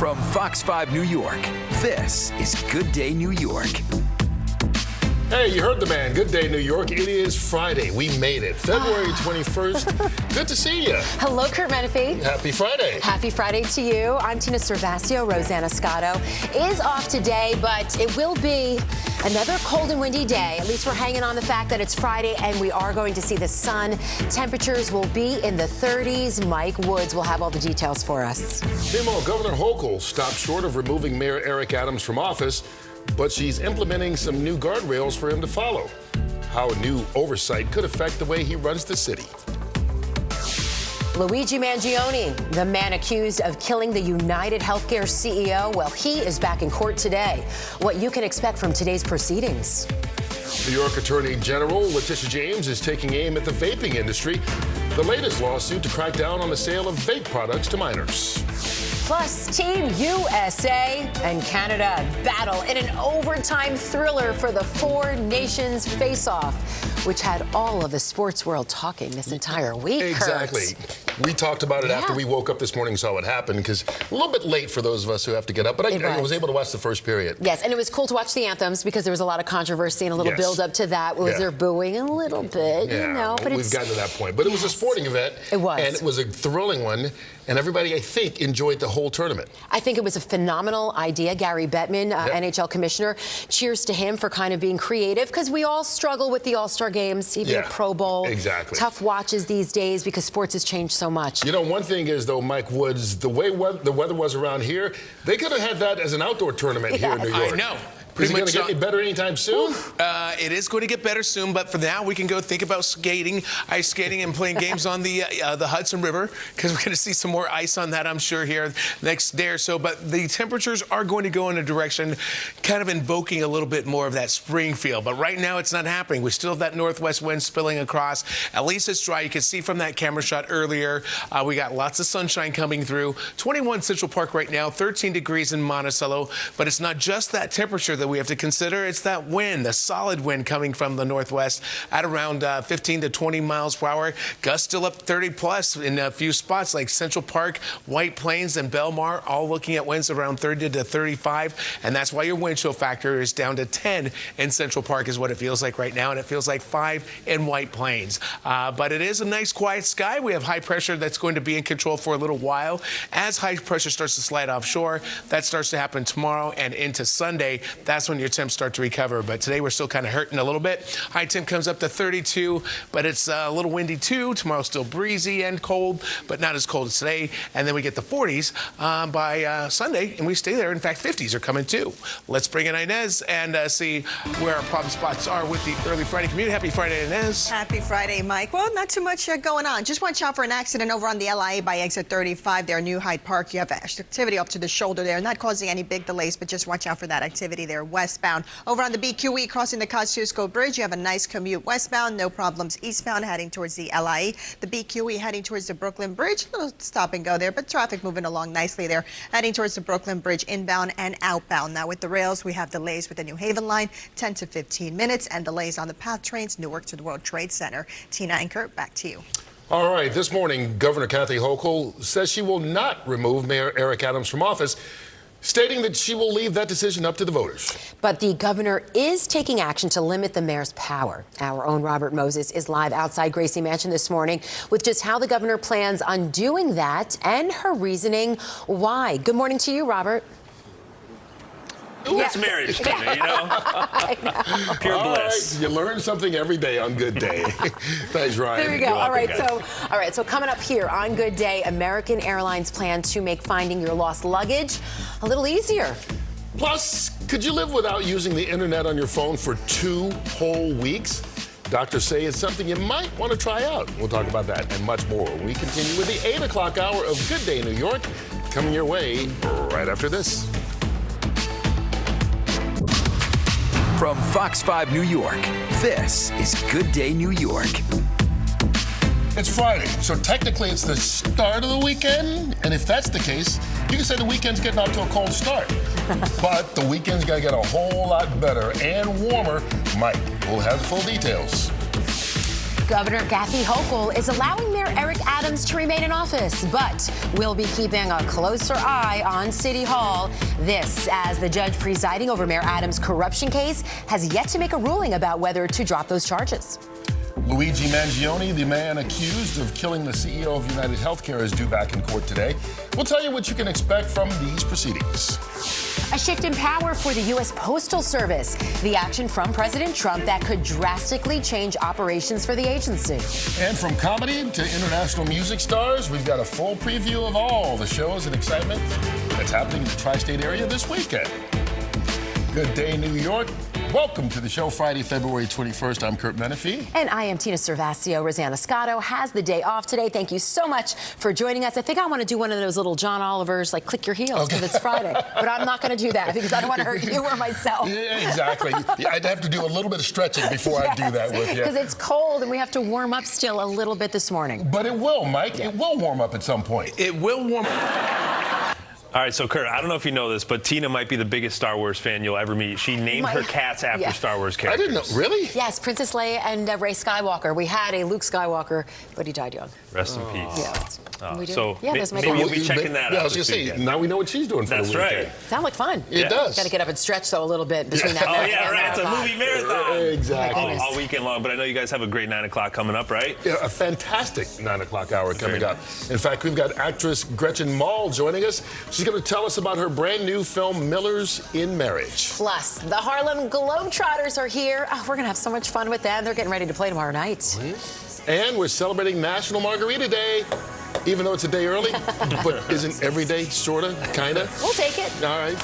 From Fox 5 New York, this is Good Day New York. Hey, you heard the man. Good day, New York. It is Friday. We made it. February 21st. Good to see you. Hello, Curt Menefee. Happy Friday. Happy Friday to you. I'm Tina Cervasio. Rosanna Scotto is off today, but it will be another cold and windy day. At least we're hanging on the fact that it's Friday and we are going to see the sun. Temperatures will be in the 30s. Mike Woods will have all the details for us. Meanwhile, Governor Hochul stopped short of removing Mayor Eric Adams from office, but she's implementing some new guardrails for him to follow. How new oversight could affect the way he runs the city. Luigi Mangione, the man accused of killing the United Healthcare CEO, well, he is back in court today. What you can expect from today's proceedings. New York Attorney General Letitia James is taking aim at the vaping industry, the latest lawsuit to crack down on the sale of vape products to minors. Plus, Team USA and Canada battle in an overtime thriller for the Four Nations face-off, which had all of the sports world talking this entire week. Exactly. Curt. We talked about it after we woke up this morning and saw what happened, because a little bit late for those of us who have to get up, but I was able to watch the first period. Yes, and it was cool to watch the anthems because there was a lot of controversy and a little build up to that. Was there booing a little bit, you know? But we've gotten to that point. But it was a sporting event. It was. And it was a thrilling one, and everybody, I think, enjoyed the whole tournament. I think it was a phenomenal idea. Gary Bettman, NHL commissioner, cheers to him for kind of being creative, because we all struggle with the All-Star games, even the Pro Bowl. Exactly. Tough watches these days because sports has changed so much. You know, one thing is, though, Mike Woods, the way the weather was around here, they could have had that as an outdoor tournament here in New York. I know. Is it going to get any better anytime soon? It is going to get better soon, but for now we can go think about skating, ice skating, and playing games on the Hudson River, because we're going to see some more ice on that, I'm sure, here next day or so. But the temperatures are going to go in a direction kind of invoking a little bit more of that spring feel. But right now it's not happening. We still have that northwest wind spilling across. At least it's dry. You can see from that camera shot earlier, we got lots of sunshine coming through. 21 Central Park right now, 13 degrees in Monticello. But it's not just that temperature that we have to consider. It's that wind, the solid wind coming from the northwest at around 15 to 20 miles per hour. Gusts still up 30 plus in a few spots like Central Park, White Plains, and Belmar, all looking at winds around 30 to 35. And that's why your wind chill factor is down to 10 in Central Park is what it feels like right now. And it feels like 5 in White Plains. But it is a nice quiet sky. We have high pressure that's going to be in control for a little while. As high pressure starts to slide offshore, that starts to happen tomorrow and into Sunday. That's when your temps start to recover, but today we're still kind of hurting a little bit. High temp comes up to 32, but it's a little windy too. Tomorrow's still breezy and cold, but not as cold as today. And then we get the 40s by Sunday, and we stay there. In fact, 50s are coming too. Let's bring in Inez and see where our problem spots are with the early Friday commute. Happy Friday, Inez. Happy Friday, Mike. Well, not too much going on. Just watch out for an accident over on the LIA by exit 35 there, New Hyde Park. You have activity up to the shoulder there, not causing any big delays, but just watch out for that activity there westbound. Over on the BQE crossing the Kosciuszko Bridge, you have a nice commute westbound, no problems eastbound heading towards the LIE. The BQE heading towards the Brooklyn Bridge, a little stop and go there, but traffic moving along nicely there, heading towards the Brooklyn Bridge inbound and outbound. Now with the rails, we have delays with the New Haven line, 10 to 15 minutes, and delays on the PATH trains, Newark to the World Trade Center. Tina and Curt, back to you. All right, this morning, Governor Kathy Hochul says she will not remove Mayor Eric Adams from office, stating that she will leave that decision up to the voters. But the governor is taking action to limit the mayor's power. Our own Robert Moses is live outside Gracie Mansion this morning with just how the governor plans on doing that and her reasoning why. Good morning to you, Robert. Ooh, it's marriage, Tina, you know? I know. Pure bliss. Right, you learn something every day on Good Day. Thanks, Ryan. There we go. All right, so coming up here on Good Day, American Airlines plans to make finding your lost luggage a little easier. Plus, could you live without using the internet on your phone for 2 whole weeks? Doctors say it's something you might want to try out. We'll talk about that and much more. We continue with the 8 o'clock hour of Good Day New York, coming your way right after this. From Fox 5 New York, this is Good Day New York. It's Friday, so technically it's the start of the weekend. And if that's the case, you can say the weekend's getting off to a cold start. But the weekend's gonna get a whole lot better and warmer. Mike will have the full details. Governor Kathy Hochul is allowing Mayor Eric Adams to remain in office, but will be keeping a closer eye on City Hall. This as the judge presiding over Mayor Adams' corruption case has yet to make a ruling about whether to drop those charges. Luigi Mangione, the man accused of killing the CEO of United Healthcare, is due back in court today. We'll tell you what you can expect from these proceedings. A shift in power for the U.S. Postal Service. The action from President Trump that could drastically change operations for the agency. And from comedy to international music stars, we've got a full preview of all the shows and excitement that's happening in the tri-state area this weekend. Good day, New York. Welcome to the show, Friday, February 21st. I'm Curt Menefee. And I am Tina Cervasio. Rosanna Scotto has the day off today. Thank you so much for joining us. I think I want to do one of those little John Olivers, like click your heels, because it's Friday. But I'm not going to do that because I don't want to hurt you or myself. Yeah, exactly. I'd have to do a little bit of stretching before I do that with you. Because it's cold and we have to warm up still a little bit this morning. But it will, Mike. Yeah. It will warm up at some point. It will warm up. All right, so Curt, I don't know if you know this, but Tina might be the biggest Star Wars fan you'll ever meet. She named her cats after Star Wars characters. I didn't know. Really? Yes, Princess Leia and Rey Skywalker. We had a Luke Skywalker, but he died young. Rest in peace. Yeah. So that's my maybe you'll be checking that out. Yeah, I was going to say, now we know what she's doing for the weekend. That's right. Sound like fun. It does. Got to get up and stretch, though, a little bit between that. Oh, yeah, right. It's a movie marathon. Exactly. All weekend long. But I know you guys have a great 9 o'clock coming up, right? Yeah, a fantastic 9 o'clock hour coming up. In fact, we've got actress Gretchen Mol joining us. She's going to tell us about her brand new film, Millers in Marriage. Plus, the Harlem Globetrotters are here. Oh, we're going to have so much fun with them. They're getting ready to play tomorrow night. And we're celebrating National Margarita Day, even though it's a day early, but isn't every day, sort of, kind of? We'll take it. All right.